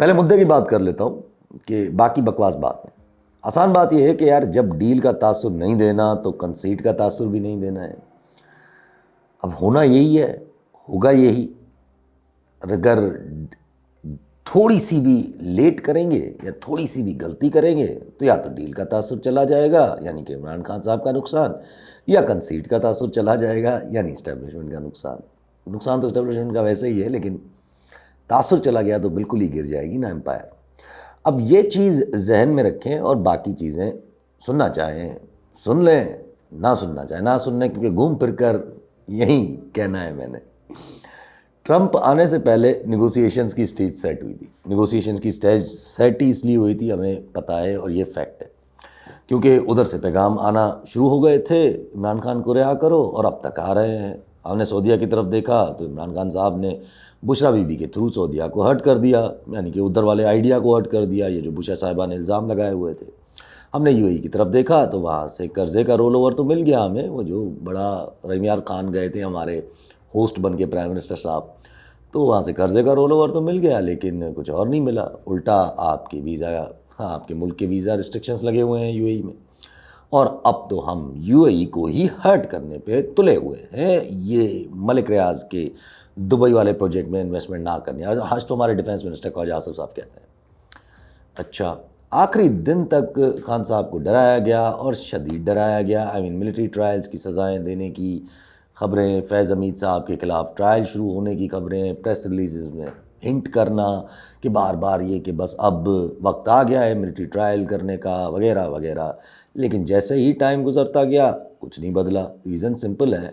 پہلے مدعے کی بات کر لیتا ہوں کہ باقی بکواس بات میں آسان بات یہ ہے کہ یار جب ڈیل کا تاثر نہیں دینا تو کنسیڈ کا تاثر بھی نہیں دینا ہے. اب ہونا یہی ہے، ہوگا یہی. اگر تھوڑی سی بھی لیٹ کریں گے یا تھوڑی سی بھی غلطی کریں گے تو یا تو ڈیل کا تاثر چلا جائے گا یعنی کہ عمران خان صاحب کا نقصان، یا کنسیڈ کا تاثر چلا جائے گا یعنی اسٹیبلشمنٹ کا نقصان. نقصان تو اسٹیبلشمنٹ کا ویسے ہی ہے، لیکن تاثر چلا گیا تو بالکل ہی گر جائے گی نا امپائر. اب یہ چیز ذہن میں رکھیں اور باقی چیزیں سننا چاہیں سن لیں، نہ سننا چاہیں نہ سننے، کیونکہ گھوم پھر کر یہی کہنا ہے میں نے. ٹرمپ آنے سے پہلے نیگوسیشنز کی سٹیج سیٹ ہوئی تھی. نیگوسیشنز کی سٹیج سیٹ ہی اس لیے ہوئی تھی، ہمیں پتہ ہے اور یہ فیکٹ ہے، کیونکہ ادھر سے پیغام آنا شروع ہو گئے تھے عمران خان کو رہا کرو، اور اب تک آ رہے ہیں. ہم نے سعودیہ کی طرف دیکھا تو عمران خان صاحب نے بشرا بی بی کے تھرو سعودیہ کو ہرٹ کر دیا، یعنی کہ ادھر والے آئیڈیا کو ہرٹ کر دیا، یہ جو بشرا صاحبہ نے الزام لگائے ہوئے تھے. ہم نے یو اے کی طرف دیکھا تو وہاں سے قرضے کا رول اوور تو مل گیا ہمیں، وہ جو بڑا رحیم یار خان گئے تھے ہمارے ہوسٹ بن کے پرائم منسٹر صاحب، تو وہاں سے قرضے کا رول اوور تو مل گیا لیکن کچھ اور نہیں ملا. الٹا آپ کے ویزا، آپ کے ملک کے ویزا ریسٹرکشنز لگے ہوئے ہیں یو اے میں، اور اب تو ہم یو اے کو ہی ہرٹ کرنے پہ تلے ہوئے ہیں. یہ ملک ریاض کے دبئی والے پروجیکٹ میں انویسٹمنٹ نہ کرنی. آج تو ہمارے ڈیفینس منسٹر خواجہ آصف صاحب کہتے ہیں. اچھا، آخری دن تک خان صاحب کو ڈرایا گیا اور شدید ڈرایا گیا. ملٹری ٹرائلز کی سزائیں دینے کی خبریں، فیض حمید صاحب کے خلاف ٹرائل شروع ہونے کی خبریں، پریس ریلیزز میں ہنٹ کرنا کہ بار بار یہ کہ بس اب وقت آ گیا ہے ملٹری ٹرائل کرنے کا وغیرہ وغیرہ. لیکن جیسے ہی ٹائم گزرتا گیا کچھ نہیں بدلا. ریزن سمپل ہے،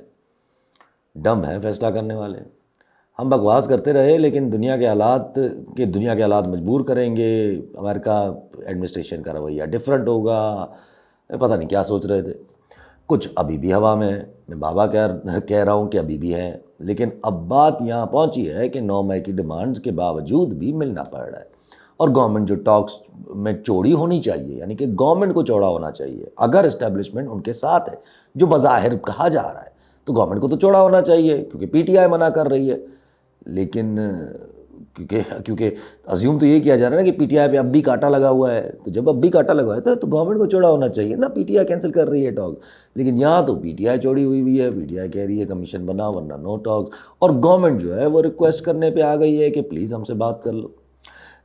ڈم ہے فیصلہ کرنے والے. ہم بکواس کرتے رہے لیکن دنیا کے حالات مجبور کریں گے. امریکہ ایڈمنسٹریشن کا رویہ ڈیفرنٹ ہوگا، پتہ نہیں کیا سوچ رہے تھے. کچھ ابھی بھی ہوا میں ہے، میں بابا کہہ رہا ہوں کہ ابھی بھی ہیں، لیکن اب بات یہاں پہنچی ہے کہ 9 مئی کی ڈیمانڈز کے باوجود بھی ملنا پڑ رہا ہے. اور گورنمنٹ جو ٹاکس میں چوڑی ہونی چاہیے، یعنی کہ گورنمنٹ کو چوڑا ہونا چاہیے. اگر اسٹیبلشمنٹ ان کے ساتھ ہے جو بظاہر کہا جا رہا ہے تو گورنمنٹ کو تو چوڑا ہونا چاہیے، کیونکہ پی ٹی آئی منع کر رہی ہے. لیکن کیونکہ ازیوم تو یہ کیا جا رہا ہے نا کہ پی ٹی آئی پہ اب بھی کانٹا لگا ہوا ہے، تو جب اب بھی کانٹا لگا ہے تو گورنمنٹ کو چوڑا ہونا چاہیے نا. پی ٹی آئی کینسل کر رہی ہے ٹاک، لیکن یہاں تو پی ٹی آئی چوڑی ہوئی ہے. پی ٹی آئی کہہ رہی ہے کمیشن بنا ورنہ نو ٹاکس، اور گورنمنٹ جو ہے وہ ریکویسٹ کرنے پہ آ گئی ہے کہ پلیز ہم سے بات کر لو.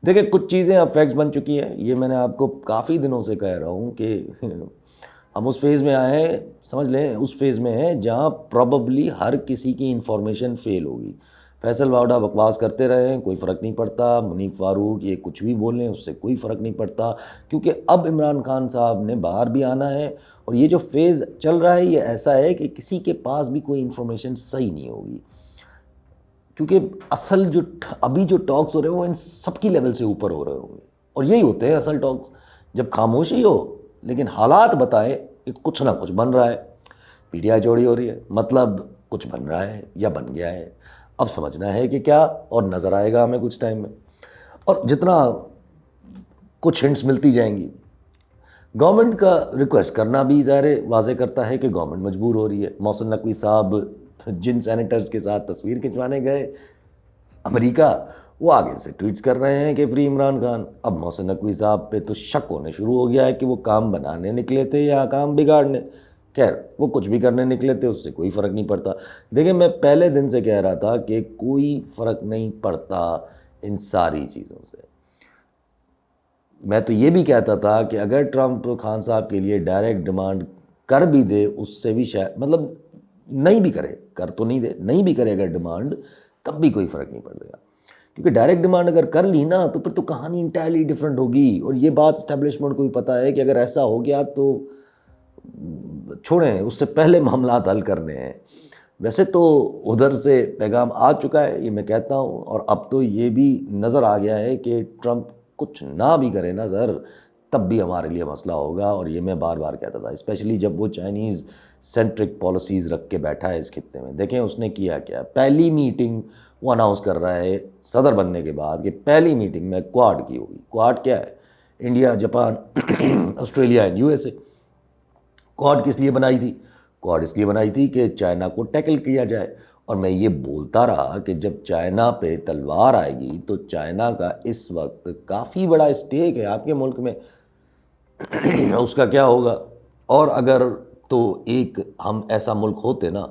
دیکھیں کچھ چیزیں اب فیکٹس بن چکی ہیں. یہ میں نے آپ کو کافی دنوں سے کہہ رہا ہوں کہ ہم اس فیز میں آئے ہیں، سمجھ لیں اس فیز میں ہیں جہاں پروبیبلی ہر کسی کی انفارمیشن فیل ہوگی. فیصل واوڈا بکواس کرتے رہے، کوئی فرق نہیں پڑتا. منیف فاروق یہ کچھ بھی بولیں اس سے کوئی فرق نہیں پڑتا، کیونکہ اب عمران خان صاحب نے باہر بھی آنا ہے. اور یہ جو فیز چل رہا ہے یہ ایسا ہے کہ کسی کے پاس بھی کوئی انفارمیشن صحیح نہیں ہوگی، کیونکہ اصل جو ابھی جو ٹاکس ہو رہے ہیں وہ ان سب کی لیول سے اوپر ہو رہے ہوں گے. اور یہی ہوتے ہیں اصل ٹاکس، جب خاموشی ہو لیکن حالات بتائیں کہ کچھ نہ کچھ بن رہا ہے. پی ٹی آئی چوڑی ہو رہی ہے، مطلب کچھ بن رہا ہے یا بن گیا ہے. اب سمجھنا ہے کہ کیا، اور نظر آئے گا ہمیں کچھ ٹائم میں. اور جتنا کچھ ہنٹس ملتی جائیں گی، گورنمنٹ کا ریکویسٹ کرنا بھی ظاہر واضح کرتا ہے کہ گورنمنٹ مجبور ہو رہی ہے. محسن نقوی صاحب جن سینیٹرز کے ساتھ تصویر کھنچوانے گئے امریکہ، وہ آگے سے ٹویٹس کر رہے ہیں کہ فری عمران خان. اب محسن نقوی صاحب پہ تو شک ہونے شروع ہو گیا ہے کہ وہ کام بنانے نکلے تھے یا کام بگاڑنے. خیر وہ کچھ بھی کرنے نکلے تھے، اس سے کوئی فرق نہیں پڑتا. دیکھیں میں پہلے دن سے کہہ رہا تھا کہ کوئی فرق نہیں پڑتا ان ساری چیزوں سے. میں تو یہ بھی کہتا تھا کہ اگر ٹرمپ خان صاحب کے لیے ڈائریکٹ ڈیمانڈ کر بھی دے، اس سے بھی شاید مطلب نہیں بھی کرے، کر تو نہیں دے، نہیں بھی کرے اگر ڈیمانڈ، تب بھی کوئی فرق نہیں پڑے گا. کیونکہ ڈائریکٹ ڈیمانڈ اگر کر لی نا تو پھر تو کہانی انٹائرلی ڈفرینٹ ہوگی. اور یہ بات اسٹیبلشمنٹ کو بھی پتہ ہے کہ اگر ایسا ہو گیا تو چھوڑیں، اس سے پہلے معاملات حل کرنے ہیں. ویسے تو ادھر سے پیغام آ چکا ہے، یہ میں کہتا ہوں. اور اب تو یہ بھی نظر آ گیا ہے کہ ٹرمپ کچھ نہ بھی کرے نا سر، تب بھی ہمارے لیے مسئلہ ہوگا. اور یہ میں بار بار کہتا تھا، اسپیشلی جب وہ چائنیز سینٹرک پالیسیز رکھ کے بیٹھا ہے اس خطے میں. دیکھیں اس نے کیا کیا، پہلی میٹنگ وہ اناؤنس کر رہا ہے صدر بننے کے بعد کہ پہلی میٹنگ میں کوآڈ کی ہوگی. کوآڈ کیا ہے؟ India, Japan, Australia and U S A. Quad کس لیے بنائی تھی؟ کوآڈ اس لیے بنائی تھی کہ چائنا کو ٹیکل کیا جائے. اور میں یہ بولتا رہا کہ جب چائنا پہ تلوار آئے گی تو چائنا کا اس وقت کافی بڑا اسٹیک ہے آپ کے ملک میں، اس کا کیا ہوگا؟ اور اگر تو ایک ہم ایسا ملک ہوتے نا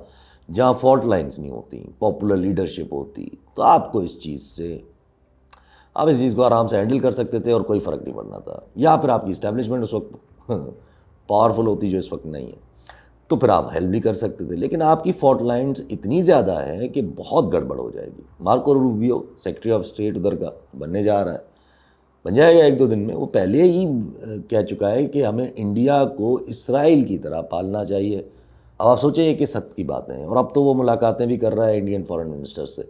جہاں فالٹ لائنز نہیں ہوتی، پاپولر لیڈرشپ ہوتی، تو آپ کو اس چیز کو آرام سے ہینڈل کر سکتے تھے اور کوئی فرق نہیں پڑنا تھا، یا پھر آپ کی اسٹیبلشمنٹ اس وقت پاورفل ہوتی جو اس وقت نہیں ہے، تو پھر آپ ہیلپ بھی کر سکتے تھے۔ لیکن آپ کی فالٹ لائنز اتنی زیادہ ہیں کہ بہت گڑبڑ ہو جائے گی۔ Marco Rubio secretary of state ادھر کا بننے جا رہا ہے، بن جائے گا 1-2 دن میں۔ وہ پہلے ہی کہہ چکا ہے کہ ہمیں انڈیا کو اسرائیل کی طرح پالنا چاہیے۔ اب آپ سوچیں یہ کس حد کی باتیں ہیں، اور اب تو وہ ملاقاتیں بھی کر رہا ہے انڈین فارن منسٹر سے۔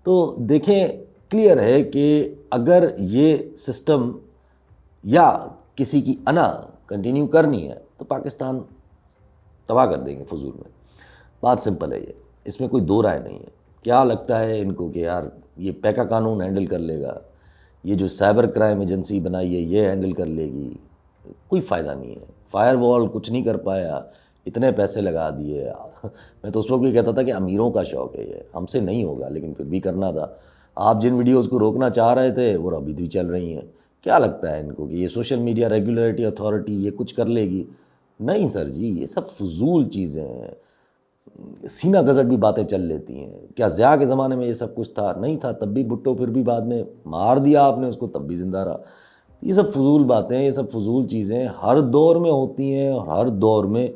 تو دیکھیں کلیئر ہے کہ اگر یہ سسٹم یا کسی کی انا کنٹینیو کرنی ہے تو پاکستان تباہ کر دیں گے فضول میں۔ بات سمپل ہے یہ، اس میں کوئی دو رائے نہیں ہے۔ کیا لگتا ہے ان کو کہ یار یہ پیکا قانون ہینڈل کر لے گا، یہ جو سائبر کرائم ایجنسی بنائی ہے یہ ہینڈل کر لے گی؟ کوئی فائدہ نہیں ہے۔ فائر وال کچھ نہیں کر پایا، اتنے پیسے لگا دیے۔ میں تو اس وقت بھی کہتا تھا کہ امیروں کا شوق ہے یہ، ہم سے نہیں ہوگا، لیکن پھر بھی کرنا تھا۔ آپ جن ویڈیوز کو روکنا چاہ رہے تھے وہ ابھی بھی چل رہی ہیں۔ کیا لگتا ہے ان کو کہ یہ سوشل میڈیا ریگولیٹری اتھارٹی یہ کچھ کر لے گی؟ نہیں سر جی، یہ سب فضول چیزیں ہیں۔ سینہ گزٹ بھی باتیں چل لیتی ہیں۔ کیا ضیاء کے زمانے میں یہ سب کچھ تھا؟ نہیں تھا، تب بھی بھٹو پھر بھی بعد میں مار دیا آپ نے اس کو، تب بھی زندہ رہا۔ یہ سب فضول باتیں، یہ سب فضول چیزیں ہر دور میں ہوتی ہیں اور ہر دور میں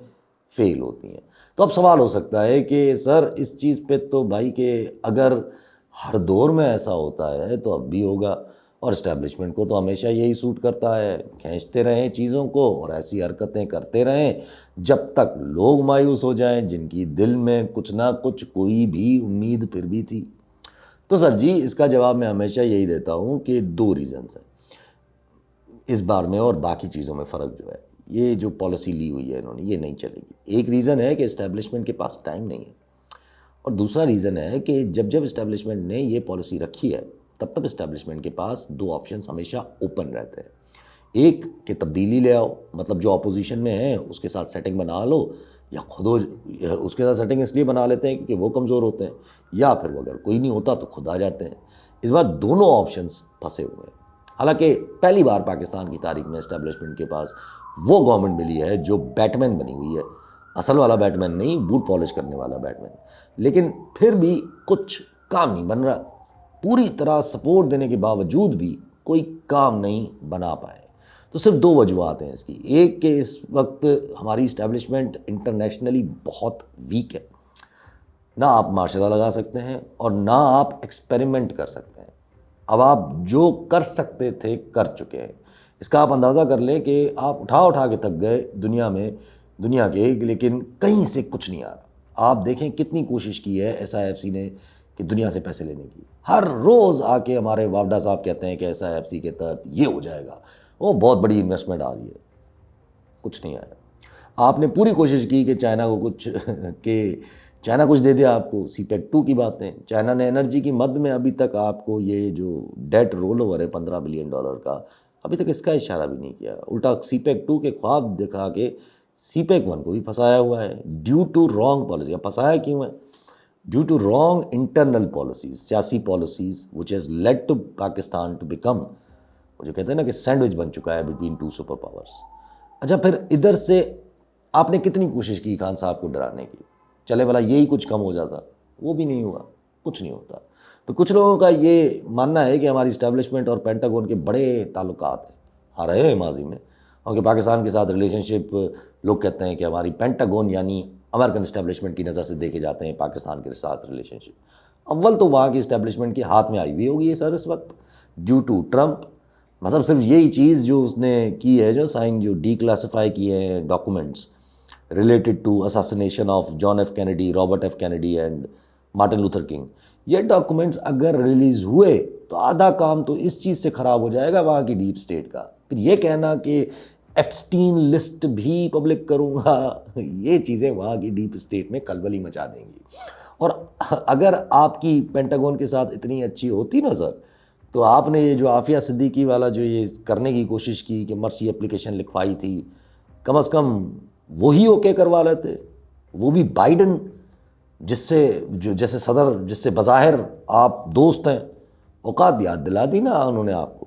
فیل ہوتی ہیں۔ تو اب سوال ہو سکتا ہے کہ سر اس چیز پہ تو بھائی کہ اگر ہر دور میں ایسا ہوتا ہے تو اب بھی ہوگا، اور اسٹیبلشمنٹ کو تو ہمیشہ یہی سوٹ کرتا ہے، کھینچتے رہیں چیزوں کو اور ایسی حرکتیں کرتے رہیں جب تک لوگ مایوس ہو جائیں جن کی دل میں کچھ نہ کچھ کوئی بھی امید پھر بھی تھی۔ تو سر جی اس کا جواب میں ہمیشہ یہی دیتا ہوں کہ 2 ریزنز ہیں اس بار میں، اور باقی چیزوں میں فرق جو ہے، یہ جو پالیسی لی ہوئی ہے انہوں نے یہ نہیں چلے گی۔ ایک ریزن ہے کہ اسٹیبلشمنٹ کے پاس ٹائم نہیں ہے، اور دوسرا ریزن ہے کہ جب اسٹیبلشمنٹ نے یہ پالیسی رکھی ہے تب اسٹیبلشمنٹ کے پاس 2 آپشنز ہمیشہ اوپن رہتے ہیں۔ ایک کہ تبدیلی لے آؤ، مطلب جو اپوزیشن میں ہیں اس کے ساتھ سیٹنگ بنا لو، یا خود اس کے ساتھ سیٹنگ اس لیے بنا لیتے ہیں کیونکہ وہ کمزور ہوتے ہیں، یا پھر وہ اگر کوئی نہیں ہوتا تو خود آ جاتے ہیں۔ اس بار دونوں آپشنز پھنسے ہوئے ہیں۔ حالانکہ پہلی بار پاکستان کی تاریخ میں اسٹیبلشمنٹ کے پاس وہ گورنمنٹ ملی ہے جو بیٹ مین بنی ہوئی ہے، اصل والا بیٹ مین نہیں، بوٹ پالش کرنے والا بیٹ مین، لیکن پھر بھی کچھ کام نہیں بن رہا۔ پوری طرح سپورٹ دینے کے باوجود بھی کوئی کام نہیں بنا پائے۔ تو صرف 2 وجوہات ہیں اس کی۔ ایک کہ اس وقت ہماری اسٹیبلشمنٹ انٹرنیشنلی بہت ویک ہے، نہ آپ مارشل لا لگا سکتے ہیں اور نہ آپ ایکسپیریمنٹ کر سکتے ہیں۔ اب آپ جو کر سکتے تھے کر چکے ہیں۔ اس کا آپ اندازہ کر لیں کہ آپ اٹھا کے تک گئے دنیا کے، لیکن کہیں سے کچھ نہیں آ رہا۔ آپ دیکھیں کتنی کوشش کی ہے SIFC نے کہ دنیا سے پیسے لینے کی۔ ہر روز آ کے ہمارے وافدہ صاحب کہتے ہیں کہ SIFC کے تحت یہ ہو جائے گا، وہ بہت بڑی انویسٹمنٹ آ رہی ہے، کچھ نہیں آیا۔ آپ نے پوری کوشش کی کہ چائنا کچھ دے دے آپ کو۔ CPEC 2 کی باتیں، چائنا نے انرجی کی مد میں ابھی تک آپ کو یہ جو ڈیٹ رول اوور ہے $15 بلین کا، ابھی تک اس کا اشارہ بھی نہیں کیا۔ الٹا CPEC 2 کے خواب دکھا کے CPEC 1 کو بھی پھنسایا ہوا ہے ڈیو ٹو رانگ پالیسی۔ اب پھنسایا کیوں ہے؟ Due to wrong internal policies, سیاسی policies which has led to Pakistan to become، وہ جو کہتے ہیں نا کہ سینڈوچ بن چکا ہے بٹوین 2 سپر پاورز۔ اچھا پھر ادھر سے آپ نے کتنی کوشش کی خان صاحب کو ڈرانے کی، چلے بھلا یہی کچھ کم ہو جاتا، وہ بھی نہیں ہوا، کچھ نہیں ہوتا۔ تو کچھ لوگوں کا یہ ماننا ہے کہ ہماری اسٹیبلشمنٹ اور پینٹاگون کے بڑے تعلقات ہیں، رہے ہیں ماضی میں، اور کہ پاکستان کے ساتھ ریلیشن شپ، لوگ کہتے ہیں کہ ہماری پینٹاگون یعنی امریکن اسٹیبلشمنٹ کی نظر سے دیکھے جاتے ہیں پاکستان کے ساتھ ریلیشن شپ۔ اول تو وہاں کی اسٹیبلشمنٹ کے ہاتھ میں آئی ہوئی ہوگی یہ سر اس وقت ڈیو ٹو ٹرمپ۔ مطلب صرف یہی چیز جو اس نے کی ہے، جو سائن، جو ڈی کلاسیفائی کیے ہیں documents related to assassination of John F Kennedy, Robert F Kennedy and Martin Luther King, یہ ڈاکومنٹس اگر ریلیز ہوئے تو آدھا کام تو اس چیز سے خراب ہو جائے گا وہاں کی ڈیپ اسٹیٹ کا۔ پھر یہ کہنا کہ ایپسٹین لسٹ بھی پبلک کروں گا، یہ چیزیں وہاں کی ڈیپ اسٹیٹ میں کلبلی مچا دیں گی۔ اور اگر آپ کی پینٹاگون کے ساتھ اتنی اچھی ہوتی نا سر، تو آپ نے یہ جو عافیہ صدیقی والا جو یہ کرنے کی کوشش کی کہ مرسی اپلیکیشن لکھوائی تھی، کم از کم وہی اوکے کروا لیتے، وہ بھی بائیڈن جس سے جو جیسے صدر جس سے بظاہر آپ دوست ہیں، اوقات یاد دلا دی نا انہوں نے آپ کو.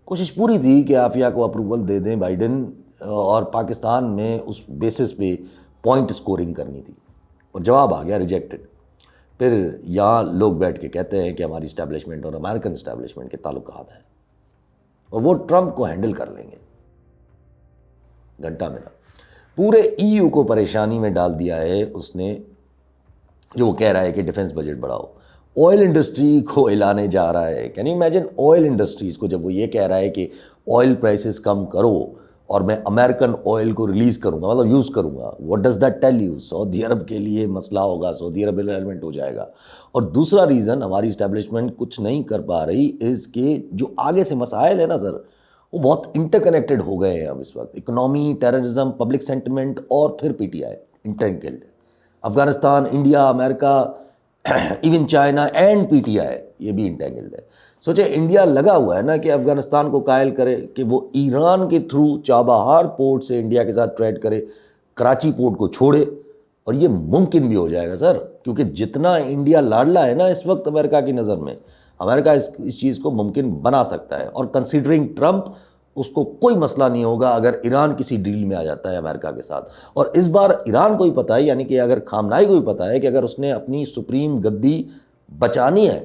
کوشش پوری تھی کہ عافیہ کو اپروول دے دیں بائیڈن، اور پاکستان میں اس بیسس پہ پوائنٹ اسکورنگ کرنی تھی، اور جواب آ گیا ریجیکٹڈ. پھر یہاں لوگ بیٹھ کے کہتے ہیں کہ ہماری اسٹیبلشمنٹ اور امریکن اسٹیبلشمنٹ کے تعلقات ہیں، اور وہ ٹرمپ کو ہینڈل کر لیں گے گھنٹہ میرا. پورے ای یو کو پریشانی میں ڈال دیا ہے اس نے، جو وہ کہہ رہا ہے کہ ڈیفنس بجٹ بڑھاؤ. آئل انڈسٹری کو ہلانے جا رہا ہے. Can you imagine oil industries کو جب وہ یہ کہہ رہا ہے کہ آئل پرائسز کم کرو اور میں امریکن آئل کو ریلیز کروں گا، مطلب یوز کروں گا. What does that tell you? سعودی عرب کے لیے مسئلہ ہوگا، سعودی عرب ایلیمنٹ ہو جائے گا. اور دوسرا ریزن ہماری اسٹیبلشمنٹ کچھ نہیں کر پا رہی از کہ جو آگے سے مسائل ہے نا سر، وہ بہت انٹر کنیکٹڈ ہو گئے ہیں اب اس وقت. اکنامی، ٹیررزم، پبلک سینٹیمنٹ اور پھر P T I entangled. Afghanistan, India, امریکہ، even China and P T I, یہ بھی انٹینگلڈ ہے. سوچے انڈیا لگا ہوا ہے نا کہ افغانستان کو قائل کرے کہ وہ ایران کے تھرو چابہار پورٹ سے انڈیا کے ساتھ ٹریڈ کرے، کراچی پورٹ کو چھوڑے. اور یہ ممکن بھی ہو جائے گا سر، کیونکہ جتنا انڈیا لاڈلا ہے نا اس وقت امریکہ کی نظر میں، امریکہ اس چیز کو ممکن بنا سکتا ہے. اور کنسیڈرنگ ٹرمپ، اس کو کوئی مسئلہ نہیں ہوگا اگر ایران کسی ڈیل میں آ جاتا ہے امریکہ کے ساتھ. اور اس بار ایران کو ہی پتہ ہے، یعنی کہ اگر خامنائی کو ہی پتہ ہے کہ اگر اس نے اپنی سپریم گدی بچانی ہے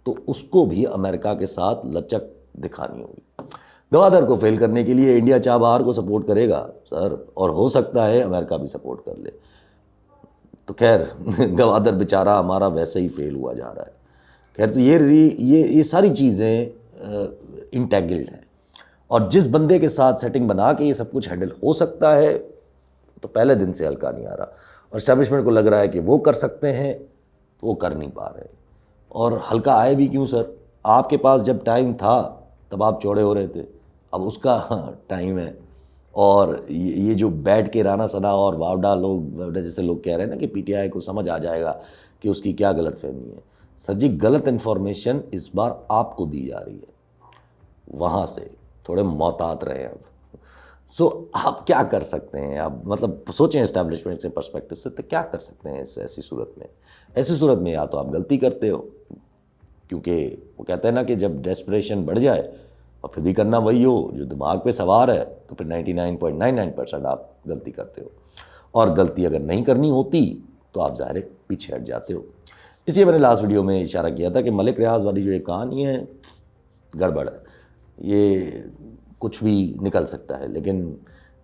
تو اس کو بھی امریکہ کے ساتھ لچک دکھانی ہوگی. گوادر کو فیل کرنے کے لیے انڈیا چابہار کو سپورٹ کرے گا سر، اور ہو سکتا ہے امریکہ بھی سپورٹ کر لے. تو خیر گوادر بیچارہ ہمارا ویسے ہی فیل ہوا جا رہا ہے. خیر تو یہ ساری چیزیں انٹینگلڈ ہیں، اور جس بندے کے ساتھ سیٹنگ بنا کے یہ سب کچھ ہینڈل ہو سکتا ہے تو پہلے دن سے ہلکا نہیں آ رہا. اور اسٹیبلشمنٹ کو لگ رہا ہے کہ وہ کر سکتے ہیں تو وہ کر نہیں پا رہے. اور ہلکا آئے بھی کیوں سر؟ آپ کے پاس جب ٹائم تھا تب آپ چوڑے ہو رہے تھے، اب اس کا ٹائم ہے. اور یہ جو بیٹھ کے رانا ثنا اور واوڈا لوگ، جیسے لوگ کہہ رہے ہیں نا کہ پی ٹی آئی کو سمجھ آ جائے گا کہ اس کی کیا غلط فہمی ہے. سر جی غلط انفارمیشن اس بار آپ کو دی جا رہی ہے، وہاں سے تھوڑے محتاط رہے اب. سو آپ کیا کر سکتے ہیں؟ آپ مطلب سوچیں اسٹیبلشمنٹ کے پرسپیکٹو سے، تو کیا کر سکتے ہیں ایسی صورت میں؟ ایسی صورت میں یا تو آپ غلطی کرتے ہو، کیونکہ وہ کہتے ہیں نا کہ جب ڈیسپریشن بڑھ جائے اور پھر بھی کرنا وہی ہو جو دماغ پہ سوار ہے، تو پھر 99.99% آپ غلطی کرتے ہو. اور غلطی اگر نہیں کرنی ہوتی تو آپ ظاہر پیچھے ہٹ جاتے ہو. اس لیے میں نے لاسٹ ویڈیو میں اشارہ کیا تھا کہ ملک ریاض والی جو یہ کہانی ہے گڑبڑ ہے. یہ کچھ بھی نکل سکتا ہے، لیکن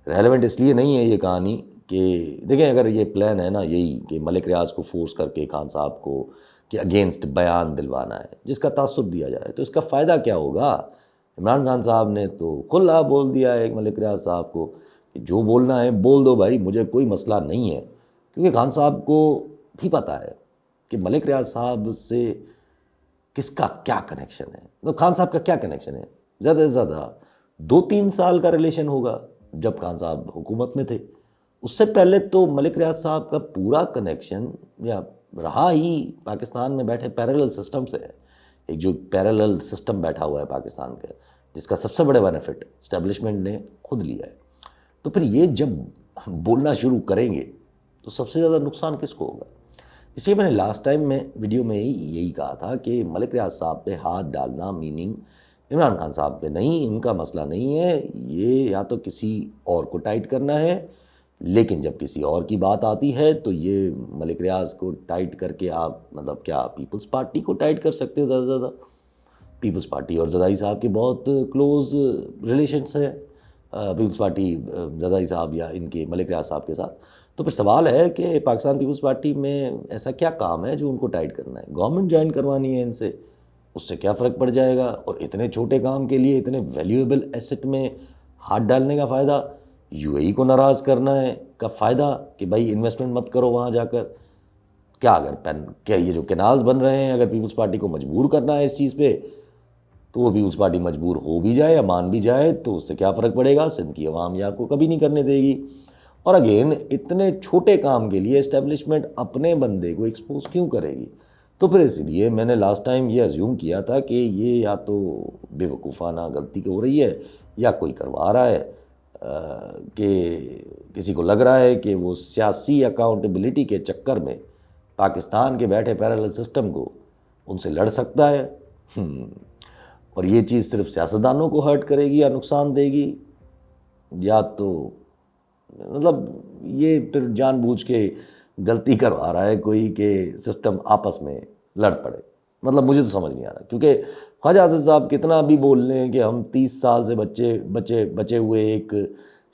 ریلیونٹ اس لیے نہیں ہے یہ کہانی کہ دیکھیں اگر یہ پلان ہے نا یہی کہ ملک ریاض کو فورس کر کے خان صاحب کو کہ اگینسٹ بیان دلوانا ہے جس کا تاثر دیا جائے، تو اس کا فائدہ کیا ہوگا؟ عمران خان صاحب نے تو کھلا بول دیا ہے ملک ریاض صاحب کو کہ جو بولنا ہے بول دو بھائی، مجھے کوئی مسئلہ نہیں ہے. کیونکہ خان صاحب کو بھی پتہ ہے کہ ملک ریاض صاحب سے کس کا کیا کنیکشن ہے. تو خان صاحب کا کیا کنیکشن ہے؟ زیادہ سے زیادہ 2-3 سال کا ریلیشن ہوگا جب خان صاحب حکومت میں تھے. اس سے پہلے تو ملک ریاض صاحب کا پورا کنیکشن یا رہا ہی پاکستان میں بیٹھے پیرالل سسٹم سے ہے. ایک جو پیرالل سسٹم بیٹھا ہوا ہے پاکستان کا، جس کا سب سے بڑے بینیفٹ اسٹیبلشمنٹ نے خود لیا ہے. تو پھر یہ جب بولنا شروع کریں گے تو سب سے زیادہ نقصان کس کو ہوگا؟ اس لیے میں نے لاسٹ ٹائم میں ویڈیو میں یہی کہا تھا کہ ملک ریاض صاحب پہ ہاتھ ڈالنا میننگ عمران خان صاحب پہ نہیں، ان کا مسئلہ نہیں ہے. یہ یا تو کسی اور کو ٹائٹ کرنا ہے، لیکن جب کسی اور کی بات آتی ہے تو یہ ملک ریاض کو ٹائٹ کر کے آپ مطلب کیا پیپلز پارٹی کو ٹائٹ کر سکتے ہیں؟ زیادہ سے زیادہ پیپلز پارٹی اور زرداری صاحب کے بہت کلوز ریلیشنس ہیں، پیپلز پارٹی زرداری صاحب یا ان کے ملک ریاض صاحب کے ساتھ. تو پھر سوال ہے کہ پاکستان پیپلز پارٹی میں ایسا کیا کام ہے جو ان کو ٹائٹ کرنا ہے؟ گورنمنٹ جوائن کروانی ہے ان سے، اس سے کیا فرق پڑ جائے گا؟ اور اتنے چھوٹے کام کے لیے اتنے ویلیویبل ایسٹ میں ہاتھ ڈالنے کا فائدہ، یو اے ای کو ناراض کرنا ہے کا فائدہ کہ بھائی انویسٹمنٹ مت کرو وہاں جا کر. کیا اگر کیا یہ جو کینالز بن رہے ہیں اگر پیپلز پارٹی کو مجبور کرنا ہے اس چیز پہ، تو وہ پیپلز پارٹی مجبور ہو بھی جائے یا مان بھی جائے تو اس سے کیا فرق پڑے گا؟ سندھ کی عوام یہ آپ کو کبھی نہیں کرنے دے گی. اور اگین اتنے چھوٹے کام کے لیے اسٹیبلشمنٹ اپنے بندے کو ایکسپوز کیوں کرے گی؟ تو پھر اس لیے میں نے لاسٹ ٹائم یہ ازیوم کیا تھا کہ یہ یا تو بے وقوفانہ غلطی ہو رہی ہے یا کوئی کروا رہا ہے، کہ کسی کو لگ رہا ہے کہ وہ سیاسی اکاؤنٹیبلٹی کے چکر میں پاکستان کے بیٹھے پیرالل سسٹم کو ان سے لڑ سکتا ہے، اور یہ چیز صرف سیاستدانوں کو ہرٹ کرے گی یا نقصان دے گی، یا تو مطلب یہ پھر جان بوجھ کے غلطی کروا رہا ہے کوئی کہ سسٹم آپس میں لڑ پڑے. مطلب مجھے تو سمجھ نہیں آ رہا، کیونکہ خواجہ آصف صاحب کتنا بھی بول لیں کہ ہم 30 سال سے بچے ہوئے ایک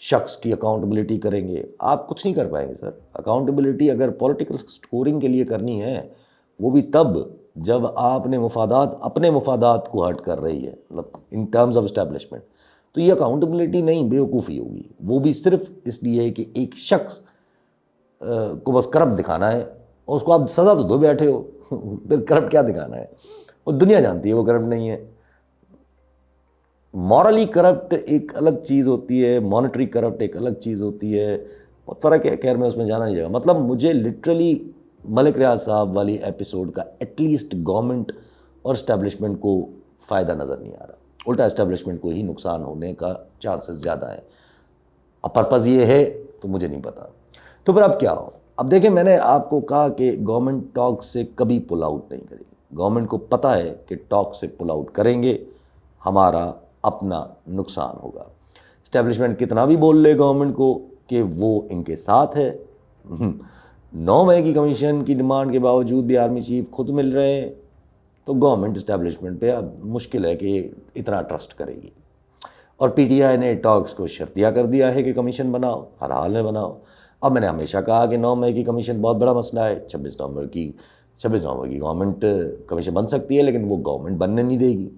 شخص کی اکاؤنٹیبلٹی کریں گے، آپ کچھ نہیں کر پائیں گے سر. اکاؤنٹیبلٹی اگر پولیٹیکل سکورنگ کے لیے کرنی ہے، وہ بھی تب جب آپ نے اپنے مفادات کو ہرٹ کر رہی ہے، مطلب ان ٹرمز آف اسٹیبلشمنٹ، تو یہ اکاؤنٹیبلٹی نہیں، بیوقوفی ہوگی. وہ بھی صرف اس لیے کہ ایک شخص کو بس کرپٹ دکھانا ہے، اور اس کو آپ سزا تو دو بیٹھے ہو، پھر کرپٹ کیا دکھانا ہے؟ وہ دنیا جانتی ہے وہ کرپٹ نہیں ہے. مورلی کرپٹ ایک الگ چیز ہوتی ہے، مانیٹری کرپٹ ایک الگ چیز ہوتی ہے، بہت فرق ہے. خیر میں اس میں جانا نہیں جائے گا. مطلب مجھے لٹرلی ملک ریاض صاحب والی ایپیسوڈ کا ایٹ لیسٹ گورنمنٹ اور اسٹیبلشمنٹ کو فائدہ نظر نہیں آ رہا، الٹا اسٹیبلشمنٹ کو ہی نقصان ہونے کا چانسز زیادہ ہیں. اب پرپز یہ ہے تو مجھے نہیں پتا. تو پھر اب کیا ہو؟ اب دیکھیں، میں نے آپ کو کہا کہ گورنمنٹ ٹاک سے کبھی پل آؤٹ نہیں کرے گی. گورنمنٹ کو پتہ ہے کہ ٹاک سے پل آؤٹ کریں گے ہمارا اپنا نقصان ہوگا. اسٹیبلشمنٹ کتنا بھی بول لے گورنمنٹ کو کہ وہ ان کے ساتھ ہے، 9 مئی کی کمیشن کی ڈیمانڈ کے باوجود بھی آرمی چیف خود مل رہے ہیں، تو گورنمنٹ اسٹیبلشمنٹ پہ اب مشکل ہے کہ اتنا ٹرسٹ کرے گی. اور پی ٹی آئی نے ٹاکس کو شرطیہ کر دیا ہے کہ کمیشن بناؤ، ہر حال میں بناؤ. اب میں نے ہمیشہ کہا کہ 9 مئی کی کمیشن بہت بڑا مسئلہ ہے. 26 نومبر کی گورنمنٹ کمیشن بن سکتی ہے، لیکن وہ گورنمنٹ بننے نہیں دے گی.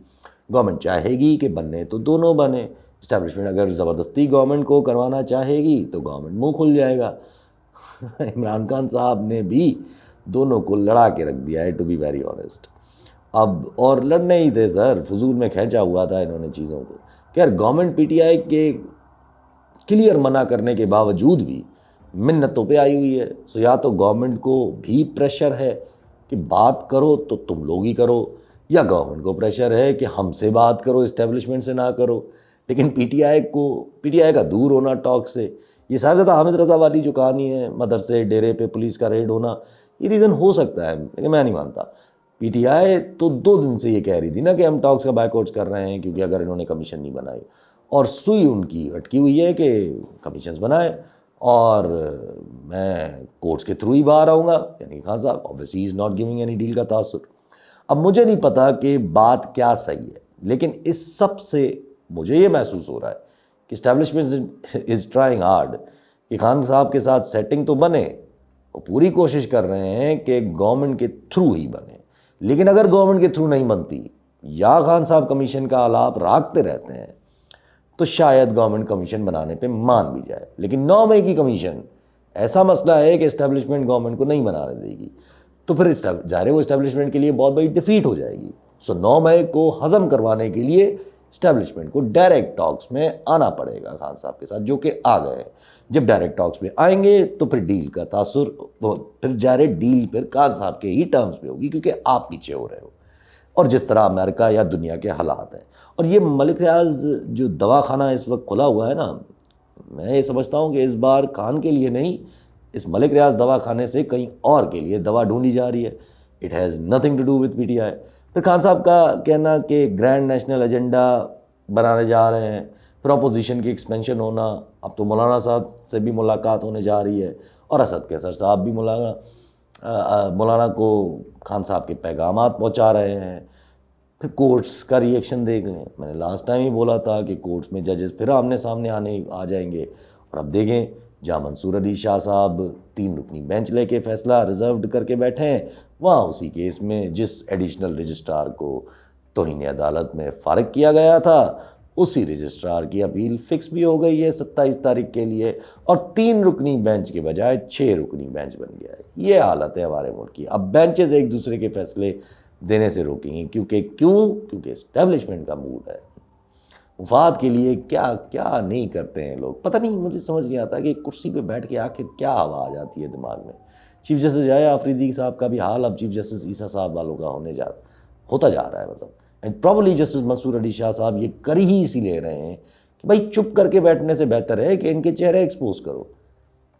گورنمنٹ چاہے گی کہ بننے تو دونوں بنے. اسٹیبلشمنٹ اگر زبردستی گورنمنٹ کو کروانا چاہے گی تو گورنمنٹ منہ کھل جائے گا. عمران خان صاحب نے بھی دونوں کو لڑا کے رکھ دیا ہے، ٹو بی ویری آنیسٹ. اب اور لڑنے ہی تھے سر، فضول میں کھینچا ہوا تھا انہوں نے چیزوں کو. خیر گورنمنٹ پی ٹی آئی کے کلیئر منع کرنے کے باوجود بھی منتوں پہ آئی ہوئی ہے. سو یا تو گورنمنٹ کو بھی پریشر ہے کہ بات کرو تو تم لوگ ہی کرو، یا گورنمنٹ کو پریشر ہے کہ ہم سے بات کرو، اسٹیبلشمنٹ سے نہ کرو. لیکن پی ٹی آئی کا دور ہونا ٹاک سے، یہ صاحبزادہ حامد رضا والی جو کہانی ہے، مدرسے ڈیرے پہ پولیس کا ریڈ ہونا، یہ ریزن ہو سکتا ہے، لیکن میں نہیں مانتا. پی ٹی آئی تو 2 دن سے یہ کہہ رہی تھی نا کہ ہم ٹاکس کا بائیکاٹ کر رہے ہیں کیونکہ اگر انہوں نے کمیشن نہیں بنائی، اور سوئی ان کی اٹکی ہوئی ہے کہ کمیشنز بنائے اور میں کورٹس کے تھرو ہی باہر آؤں گا. یعنی خان صاحب obviously is not giving any deal کا تاثر. اب مجھے نہیں پتا کہ بات کیا صحیح ہے، لیکن اس سب سے مجھے یہ محسوس ہو رہا ہے کہ اسٹیبلشمنٹ از ٹرائنگ ہارڈ کہ خان صاحب کے ساتھ سیٹنگ تو بنے، وہ پوری کوشش کر رہے ہیں کہ گورنمنٹ کے تھرو ہی بنے. لیکن اگر گورنمنٹ کے تھرو نہیں بنتی یا خان صاحب کمیشن کا آلاپ راکھتے رہتے ہیں تو شاید گورنمنٹ کمیشن بنانے پہ مان بھی جائے. لیکن 9 مئی کی کمیشن ایسا مسئلہ ہے کہ اسٹیبلشمنٹ گورنمنٹ کو نہیں بنانے دے گی، تو پھر ظاہر ہے وہ اسٹیبلشمنٹ کے لیے بہت بڑی ڈیفیٹ ہو جائے گی. سو 9 مئی کو ہضم کروانے کے لیے اسٹیبلشمنٹ کو ڈائریکٹ ٹاکس میں آنا پڑے گا خان صاحب کے ساتھ، جو کہ آ گئے ہیں. جب ڈائریکٹ ٹاکس میں آئیں گے تو پھر ڈیل کا تاثر، پھر ڈائریکٹ ڈیل پھر خان صاحب کے ہی ٹرمز پہ ہوگی کیونکہ آپ پیچھے ہو رہے ہو، اور جس طرح امریکہ یا دنیا کے حالات ہیں. اور یہ ملک ریاض جو دواخانہ اس وقت کھلا ہوا ہے نا، میں یہ سمجھتا ہوں کہ اس بار خان کے لیے نہیں، اس ملک ریاض دواخانے سے کہیں اور کے لیے دوا ڈھونڈی جا رہی ہے. It has nothing to do with P T I. پھر خان صاحب کا کہنا کہ گرینڈ نیشنل ایجنڈا بنانے جا رہے ہیں، پھر اپوزیشن کی ایکسپینشن ہونا. اب تو مولانا صاحب سے بھی ملاقات ہونے جا رہی ہے، اور اسد کیسر صاحب بھی مولانا کو خان صاحب کے پیغامات پہنچا رہے ہیں. پھر کورٹس کا ری ایکشن دیکھ لیں. میں نے لاسٹ ٹائم ہی بولا تھا کہ کورٹس میں ججز پھر آمنے سامنے آ جائیں گے. اور اب دیکھیں جہاں منصور علی شاہ صاحب 3 رکنی بینچ لے کے فیصلہ ریزروڈ کر کے بیٹھے ہیں، وہاں اسی کیس میں جس ایڈیشنل رجسٹرار کو توہین عدالت میں فارغ کیا گیا تھا، اسی رجسٹرار کی اپیل فکس بھی ہو گئی ہے 27 تاریخ کے لیے، اور 3 رکنی بینچ کے بجائے 6 رکنی بینچ بن گیا ہے. یہ حالت ہے ہمارے ملک کی. اب بینچز ایک دوسرے کے فیصلے دینے سے روکیں گے، کیونکہ اسٹیبلشمنٹ کا موڈ ہے. مفاد کے لیے کیا کیا نہیں کرتے ہیں لوگ، پتہ نہیں، مجھے سمجھ نہیں آتا کہ کرسی پہ بیٹھ کے آخر کیا ہوا آ جاتی ہے دماغ میں. چیف جسٹس جایا آفریدی صاحب کا بھی حال اب چیف جسٹس عیسیٰ صاحب والوں کا ہوتا جا رہا ہے. مطلب اینڈ پرابلی جسٹس منصور علی شاہ صاحب یہ کر ہی اسی لے رہے ہیں کہ بھائی چپ کر کے بیٹھنے سے بہتر ہے کہ ان کے چہرے ایکسپوز کرو.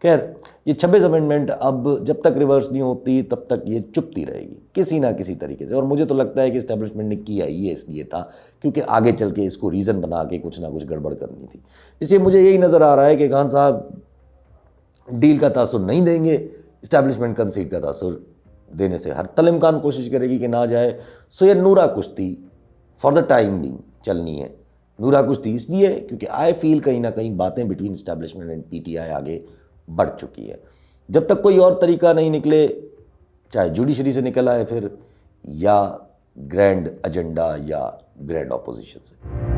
خیر یہ 26 امینڈمنٹ اب جب تک ریورس نہیں ہوتی تب تک یہ چپتی رہے گی کسی نہ کسی طریقے سے، اور مجھے تو لگتا ہے کہ اسٹیبلشمنٹ نے کیا یہ اس لیے تھا کیونکہ آگے چل کے اس کو ریزن بنا کے کچھ نہ کچھ گڑبڑ کرنی تھی. اس لیے مجھے یہی نظر آ رہا ہے کہ خان صاحب ڈیل کا تاثر نہیں دیں گے، اسٹیبلشمنٹ کنسیڈ کا تاثر دینے سے ہر تلمکان کوشش کرے گی کہ نہ جائے. سو یہ نورا کشتی فار دا ٹائم بینگ چلنی ہے. نورا کشتی اس لیے کیونکہ آئی فیل کہیں نہ کہیں باتیں between establishment and P T آئی آگے بڑھ چکی ہے. جب تک کوئی اور طریقہ نہیں نکلے، چاہے جوڈیشری سے نکل آئے پھر، یا گرینڈ ایجنڈا یا گرینڈ اپوزیشن سے.